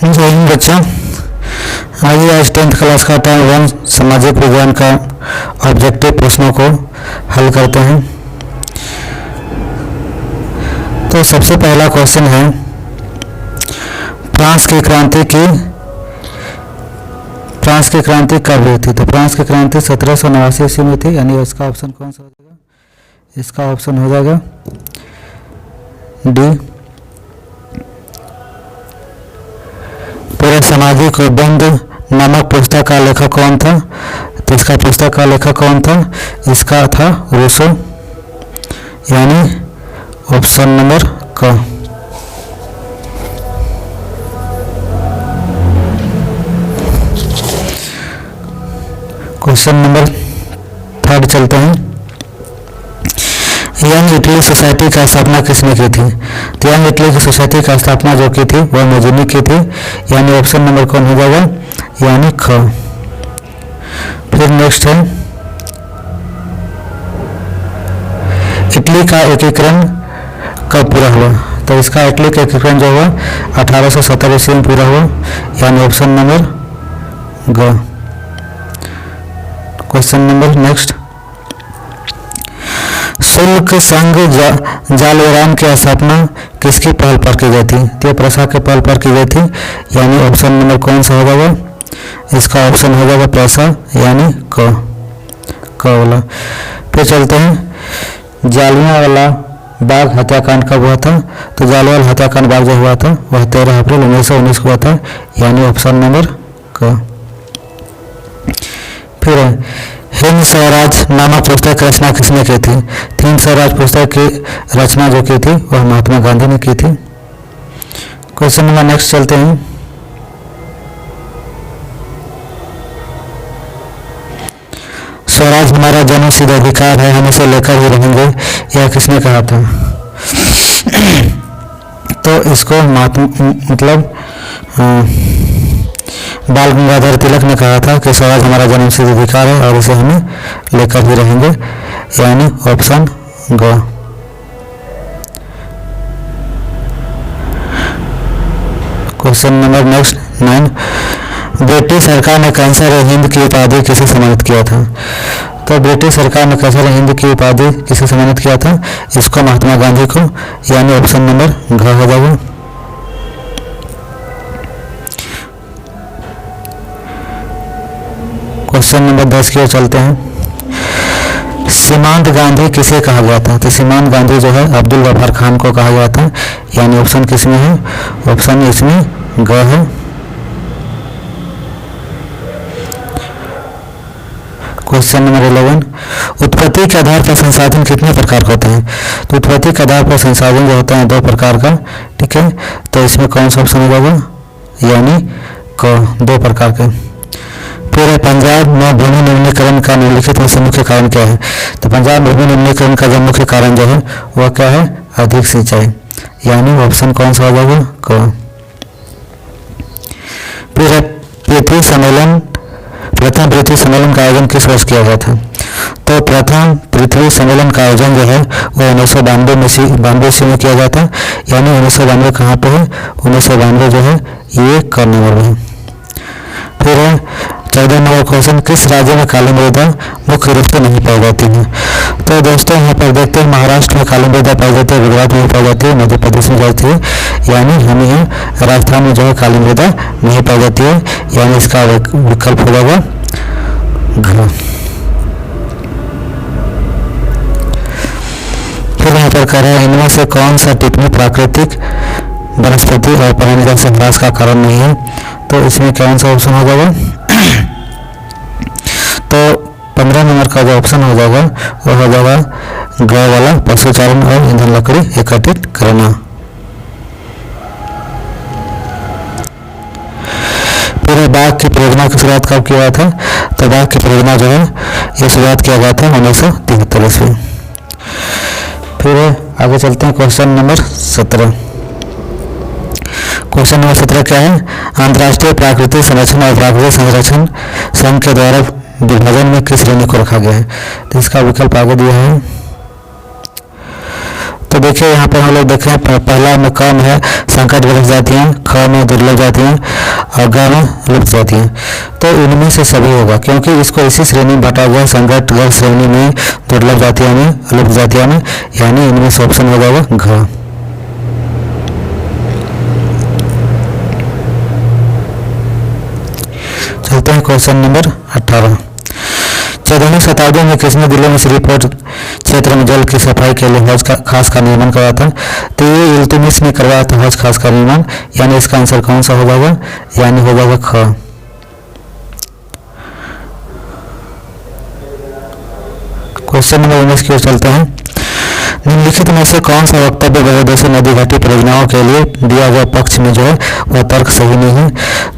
जय हिंद बच्चों। आइए आज 10th क्लास का टर्म 1 सामाजिक विज्ञान का ऑब्जेक्टिव प्रश्नों को हल करते हैं। तो सबसे पहला क्वेश्चन है, फ्रांस की क्रांति कब हुई थी? तो फ्रांस की क्रांति 1789 ईस्वी में थी, यानी इसका ऑप्शन कौन सा हो जाएगा? इसका ऑप्शन हो जाएगा डी। पूरे सामाजिक उपबंध नामक पुस्तक का लेखक कौन था? तो इसका पुस्तक का लेखक कौन था? इसका था रूसो, यानी ऑप्शन नंबर क। क्वेश्चन नंबर 3 चलते हैं। यंग इटली सोसाइटी का स्थापना किसने की थी? तो यंग इटली की सोसाइटी का स्थापना जो की थी वह मोजिनी की थी, यानी ऑप्शन नंबर कौन हो जाएगा? यानी ख। फिर नेक्स्ट है, इटली का एकीकरण कब पूरा हुआ? तो इसका इटली का एकीकरण जो हुआ 1870 ईस्वी में पूरा हुआ, यानी ऑप्शन नंबर ग। क्वेश्चन नंबर नेक्स्ट, शुल्क संघ जालौरान की स्थापना किसकी पहल पर की गई थी? तो प्रसा के पहल पर की गई थी, यानी ऑप्शन नंबर कौन सा हो जाएगा? इसका ऑप्शन हो जाएगा प्रसा, यानी क वाला। फिर चलते हैं, जालियांवाला बाग हत्याकांड कब हुआ था? तो जालियांवाला हत्याकांड बाग जो हुआ था वह 13 अप्रैल 1919 को हुआ था, यानी ऑप्शन नंबर क। फिर हिंद स्वराज नामक पुस्तक की रचना किसने की थी? हिंद स्वराज पुस्तक की रचना जो की थी वह महात्मा गांधी ने की थी। क्वेश्चन नंबर नेक्स्ट चलते हैं, स्वराज हमारा जन्मसिद्ध अधिकार है, हम इसे लेकर ही रहेंगे, यह किसने कहा था? तो इसको बाल गंगाधर तिलक ने कहा था कि स्वराज हमारा जन्मसिद्ध अधिकार है और इसे हमें लेकर ही रहेंगे, यानी ऑप्शन ग। क्वेश्चन नंबर नेक्स्ट 9, ब्रिटिश सरकार ने कैंसर हिंद की उपाधि किसे सम्मानित किया था? तो ब्रिटिश सरकार ने कैंसर हिंद की उपाधि किसे सम्मानित किया था? इसको महात्मा गांधी को, यानी ऑप्शन नंबर घ हो जाएगा। क्वेश्चन नंबर 10 की ओर चलते हैं, सीमांत गांधी किसे कहा गया था? तो सीमांत गांधी जो है अब्दुल गफ्फार खान को कहा गया था, यानी ऑप्शन किसमें है? ऑप्शन इसमें ग है। क्वेश्चन नंबर 11, उत्पत्ति के आधार पर संसाधन कितने प्रकार के होते हैं? तो उत्पत्ति के आधार पर संसाधन जो होता है 2 प्रकार का, ठीक है। तो इसमें कौन सा ऑप्शन होगा? यानी क, 2 प्रकार के। फिर पंजाब में भूमि निम्नीकरण का निम्नलिखित में से मुख्य कारण क्या है? तो पंजाब में भूमि निम्नीकरण का जो मुख्य कारण जो है वह क्या है? अधिक सिंचाई, यानी ऑप्शन कौन सा हो जाएगा? क। फिर प्रथम पृथ्वी सम्मेलन का आयोजन किस वर्ष किया गया था? तो प्रथम पृथ्वी सम्मेलन का आयोजन जो है वो 1992 ईस्वी में किया गया था, यानी 1992 कहाँ पे है? 1992 जो है ये क नंबर में है। फिर 14 नंबर क्वेश्चन, किस राज्य में काली मृदा मुख्य रूप से नहीं पाई जाती है? तो दोस्तों यहाँ पर देखते हैं, महाराष्ट्र में काली मृदा पाई जाती है, गुजरात में पाई जाती है, मध्य प्रदेश में जाती है, यानी हम यहाँ राजस्थान में जो है काली मृदा नहीं पाई जाती है, यानी इसका विकल्प हो जाएगा घ। फिर यहाँ पर कह रहे हैं, इनमें से कौन सा टिप्पणी प्राकृतिक वनस्पति और प्राणी से ह्रास का कारण नहीं है? तो इसमें कौन सा ऑप्शन हो जाएगा? तो 15 नंबर का जो ऑप्शन हो जाएगा वो हो जाएगा ग वाला, पशुचारण और ईंधन लकड़ी एकत्रित करना। फिर बाघ की परियोजना की शुरुआत कब किया गया था? तो बाघ की परियोजना जो है ये शुरुआत किया गया था 1973 ईस्वी। फिर आगे चलते हैं, क्वेश्चन नंबर 17। क्वेश्चन नंबर 17 क्या है? अंतर्राष्ट्रीय प्राकृतिक संरक्षण और प्राकृतिक संरक्षण संघ के द्वारा विभाजन में किस श्रेणी को रखा गया है? तो इसका विकल्प आगे दिया है। तो देखिए यहाँ पर हम लोग देख रहे हैं पहला में क में है संकट ग्रस्त जातियाँ, ख में दुर्लभ जातियाँ और ग में लुप्त जातियाँ। तो इनमें से सभी होगा क्योंकि इसको इसी श्रेणी में बांटा हुआ है, संकट ग्रस्त श्रेणी में, दुर्लभ जातियाँ में, लुप्त जातियाँ में, यानी इनमें से ऑप्शन हो जाएगा घ। चलते हैं क्वेश्चन नंबर 18। 14वीं शताब्दी में किसने दिल्ली में श्रीपोर्ट क्षेत्र में जल की सफाई के लिए हौज खास का निर्माण करवाया था? तो ये इल्तुतमिश ने करवाया था हौज खास का निर्माण, यानी इसका आंसर कौन सा हो जाएगा? यानी हो जाएगा ख। क्वेश्चन नंबर 19 की ओर चलते हैं। निम्नलिखित में से कौन सा वक्तव्य बहुउद्देशीय नदी घाटी परियोजनाओं के लिए दिया गया पक्ष में जो है वह तर्क सही नहीं है?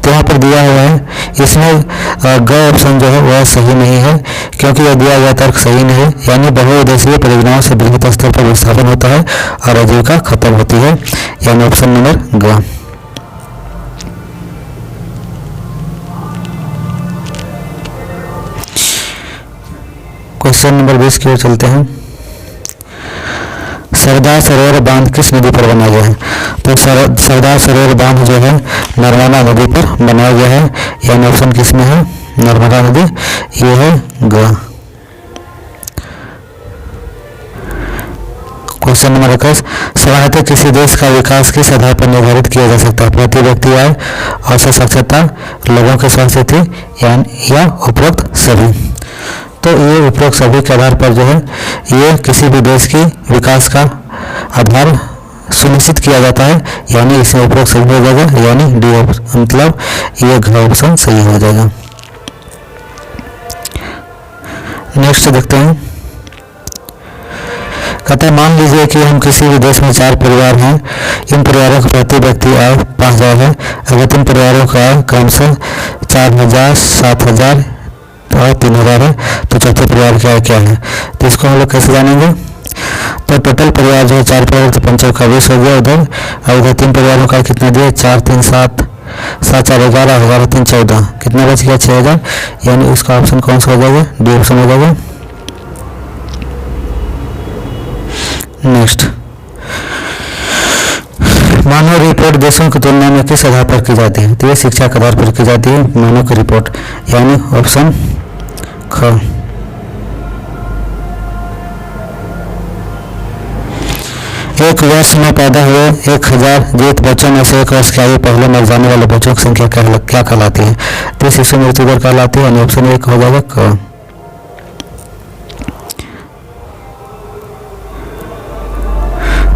तो यहाँ पर दिया हुआ है, इसमें ग ऑप्शन जो है वह सही नहीं है क्योंकि यह दिया गया तर्क सही नहीं है, यानी बहुउद्देशीय परियोजनाओं से बृहत स्तर पर विस्थापन होता है और आजीविका खत्म होती है, यानी ऑप्शन नंबर ग। क्वेश्चन नंबर 20 की ओर चलते हैं। सरदार सरोवर बांध किस नदी पर बनाया गया है? तो सरदार सरोवर बांध जो है नर्मदा नदी पर बनाया गया है, यानी ऑप्शन किस में है? नर्मदा नदी, ये है ग। Question number 21। समानता किसी देश का विकास किस आधार पर निर्धारित किया जा सकता है? प्रति व्यक्ति आय, औसत साक्षरता, लोगों की स्वास्थ्य स्थिति या उपरोक्त सभी? तो ये उपरोक्त सभी के आधार पर जो है ये किसी भी देश की विकास का आधार सुनिश्चित किया जाता है, यानी इसमें उपरोक्त सही हो जाएगा, यानी डी मतलब ये घ ऑप्शन सही हो जाएगा। नेक्स्ट देखते हैं। कहते हैं मान लीजिए कि हम किसी भी देश में 4 परिवार हैं, इन परिवारों का प्रति व्यक्ति आय 5000 है। अगर 3 परिवारों का आय क्रमशः 4000, 7000 और 3000 है तो चौथे परिवार की आय क्या है? तो इसको हम लोग कैसे जानेंगे? तो टोटल परिवार जो है 4 परिवार तो 5 का 20 हो गया उधर, और उधर 3 परिवारों का कितना दिया? 4 3 7, 7 4 11, 11 3 14, कितना बच गया? 6000, यानी इसका ऑप्शन कौन सा हो जाएगा? डी ऑप्शन हो जाएगा। नेक्स्ट, मानव रिपोर्ट देशों की तुलना में किस आधार पर की जाती है? तो ये शिक्षा के आधार पर की जाती है मानव की रिपोर्ट, यानी ऑप्शन ख। एक वर्ष में पैदा हुए 1000 जीवित बच्चों में से 1 वर्ष की आयु पहले मर जाने वाले बच्चों की संख्या क्या कहलाती है? तो शिशु मृत्यु दर कहलाती है, यानी ऑप्शन 1 हो जाएगा क।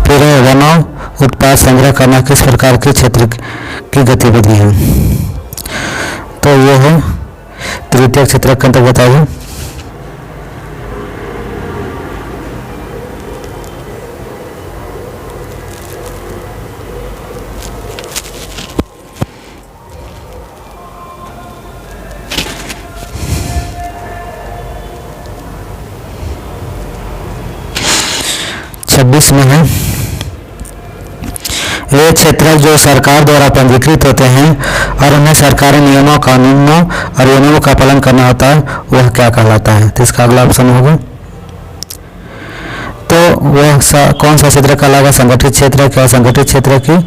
फिर वनों उत्पाद संग्रह करना किस प्रकार के क्षेत्र की गतिविधि है? तो ये है तृतीय क्षेत्र के अंतर्गत आएगा। में है वे क्षेत्र जो सरकार द्वारा पंजीकृत होते हैं और उन्हें सरकारी नियमों, कानूनों और नियमों का पालन करना होता है, वह क्या कहलाता है? तो इसका अगला ऑप्शन होगा। तो वह कौन सा क्षेत्र कहलाएगा? संगठित क्षेत्र, क्या संगठित क्षेत्र की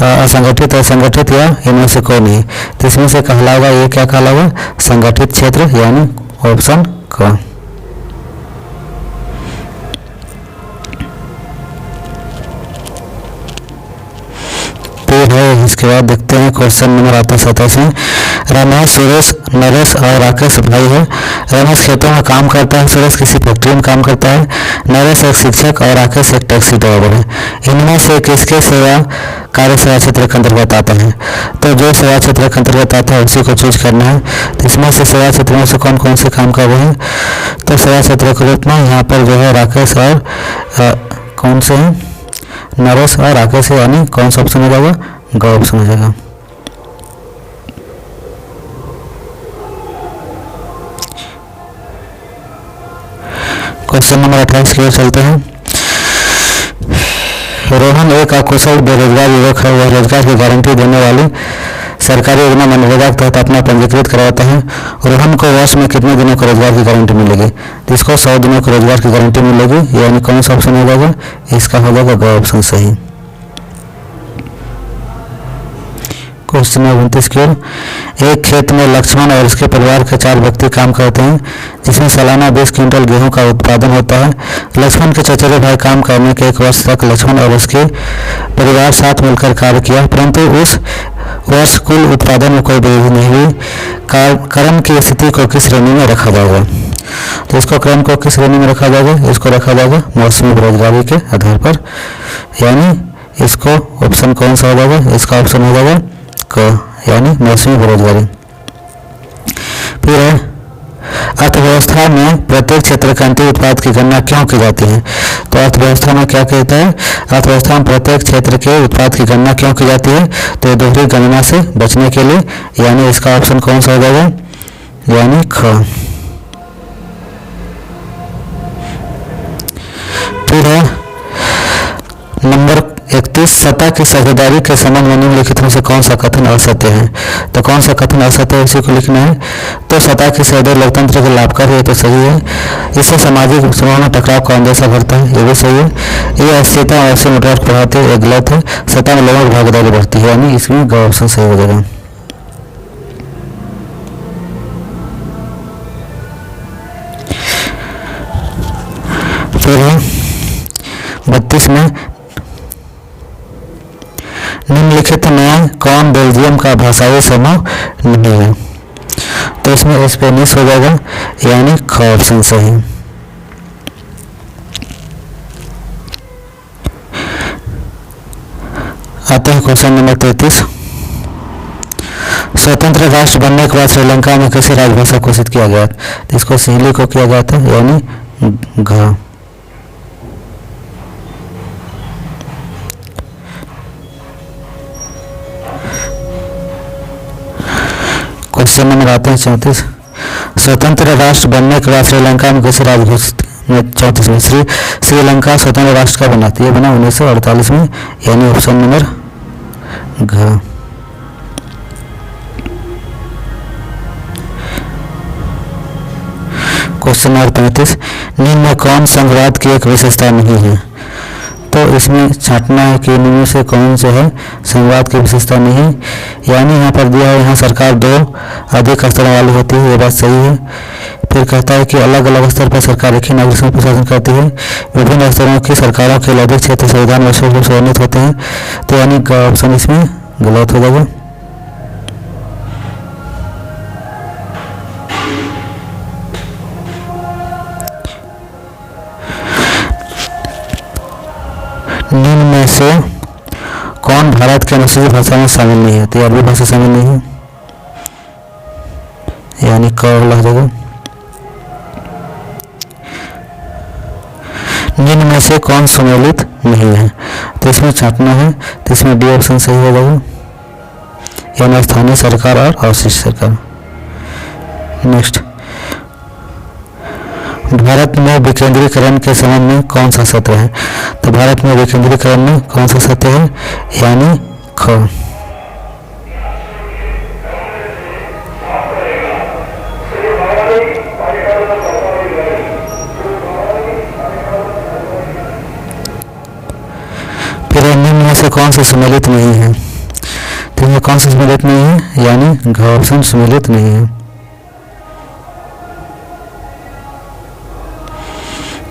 असंगठित और संगठित, या इनमें से कोई नहीं? तो इसमें से कहलाएगा, ये क्या कहलाएगा? संगठित क्षेत्र, यानी ऑप्शन क। है इसके बाद देखते हैं क्वेश्चन नंबर आता है 27। रमेश, सुरेश, नरेश और राकेश भाई है। रमेश खेतों में काम करता है, सुरेश किसी फैक्ट्री में काम करता है, नरेश एक शिक्षक और राकेश एक टैक्सी ड्राइवर है। इनमें से किसके सेवा कार्य सेवा क्षेत्र के अंतर्गत आता है? तो जो सेवा क्षेत्र के अंतर्गत आता है उसी को चूज करना है। तो इसमें से सेवा क्षेत्र में से कौन कौन से काम कर रहे हैं? तो सेवा क्षेत्र के रूप में यहाँ पर जो है राकेश और कौन से हैं? नरेश और राकेश है, यानी कौन सा ऑप्शन हो जाएगा? ग ऑप्शन हो जाएगा। क्वेश्चन नंबर 28 की ओर चलते हैं। रोहन एक अकुशल बेरोजगार युवक है। वह रोजगार की गारंटी देने वाली सरकारी योजना मनरेगा के तहत अपना पंजीकृत करवाता है और हमको वर्ष में कितने दिनों को रोजगार की गारंटी मिलेगी, तो इसको 100 दिनों को रोजगार की गारंटी मिलेगी, यानी कौन सा ऑप्शन हो जाएगा, इसका हो जाएगा ग ऑप्शन सही। क्वेश्चन नंबर 29 की ओर, एक खेत में लक्ष्मण और उसके परिवार के 4 व्यक्ति काम करते हैं जिसमें सालाना 20 क्विंटल गेहूं का उत्पादन होता है। लक्ष्मण के चचेरे भाई काम करने के 1 वर्ष तक लक्ष्मण और उसके परिवार साथ मिलकर कार्य किया, परंतु उस वर्ष कुल उत्पादन में कोई वृद्धि नहीं हुई। क्रम की स्थिति को किस श्रेणी में रखा जाएगा, तो इसको क्रम को किस श्रेणी में रखा जाएगा, इसको रखा जाएगा मौसमी बेरोजगारी के आधार पर, यानी इसको ऑप्शन कौन सा हो जाएगा, इसका ऑप्शन हो जाएगा यानी मौसमी बेरोजगारी। फिर है अर्थव्यवस्था में प्रत्येक क्षेत्र के अंतिम उत्पाद की गणना क्यों की जाती है, तो अर्थव्यवस्था में क्या कहता है, अर्थव्यवस्था में प्रत्येक क्षेत्र के उत्पाद की गणना क्यों की जाती है, तो दोहरी गणना से बचने के लिए, यानी इसका ऑप्शन कौन सा हो जाएगा, यानी ख। फिर है नंबर 31, सत्ता की साझेदारी के संबंध में निम्नलिखित में से कौन सा कथन असत्य है, तो कौन सा कथन असत्य है, इसी को लिखना है। तो सत्ता की साझेदारी लोकतंत्र के लाभकारी है, तो सही है। इससे सामाजिक समूह में टकराव का अंदेशा बढ़ता है, ये भी सही है। ये अस्थिरता और ऐसे मुद्रा को बढ़ाती है, ये गलत है। सत्ता में लोगों की भागीदारी बढ़ती है, यानी इसमें ग ऑप्शन सही हो जाएगा। फिर 32 में निम्नलिखित में कौन बेल्जियम का भाषाई समूह नहीं है, तो इसमें स्पेनिश हो जाएगा, यानी ख ऑप्शन सही। आते हैं क्वेश्चन नंबर 33, स्वतंत्र राष्ट्र बनने के बाद श्रीलंका में किसी राजभाषा घोषित किया गया, इसको सिंहली को किया गया था, यानी घ। क्वेश्चन नंबर आते हैं 34, स्वतंत्र राष्ट्र बनने के बाद श्रीलंका में किसी राज्य घोषित, 34 में श्रीलंका स्वतंत्र राष्ट्र का बना, ये बना 1948 में, यानी ऑप्शन नंबर घ। क्वेश्चन नंबर 35, निम्न में कौन संघवाद की एक विशेषता नहीं है, तो इसमें छांटना है कि इनमें से कौन से है संघवाद की विशेषता नहीं, यानी यहाँ पर दिया है यहाँ सरकार 2 अधिक स्तरों वाली होती है, ये बात सही है। फिर कहता है कि अलग अलग स्तर पर सरकार एक ही नागरिक पर शासन करती है, विभिन्न स्तरों की सरकारों के अधिक क्षेत्र संविधान विशेष रूप से वर्णित होते हैं, तो यानी ऑप्शन इसमें गलत हो जाएगा। निम्न में से कौन भारत के अनुसूचित भाषा में शामिल नहीं है, तो अरबी भाषा शामिल नहीं है, यानी क लग जाएगा। निम्न में से कौन सम्मिलित नहीं है, तो इसमें छांटना है, तो इसमें डी ऑप्शन सही हो जाएगा, यानी स्थानीय सरकार और अवशिष्ट सरकार। नेक्स्ट, भारत में विकेंद्रीकरण के संबंध में कौन सा सत्य है, तो भारत में विकेंद्रीकरण में कौन सा सत्य है, यानी ख। फिर निम्न में से कौन सा सम्मिलित नहीं है, तो इसमें कौन सा सम्मिलित नहीं है, यानी घ ऑप्शन सम्मिलित नहीं है।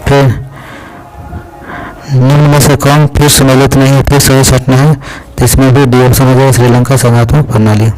फिर निम्न में से कौन फिर सम्मिलित नहीं है, फिर सही छांटना है, तो इसमें भी डी ऑप्शन हो जाएगा, श्रीलंका संघात्मक प्रणाली।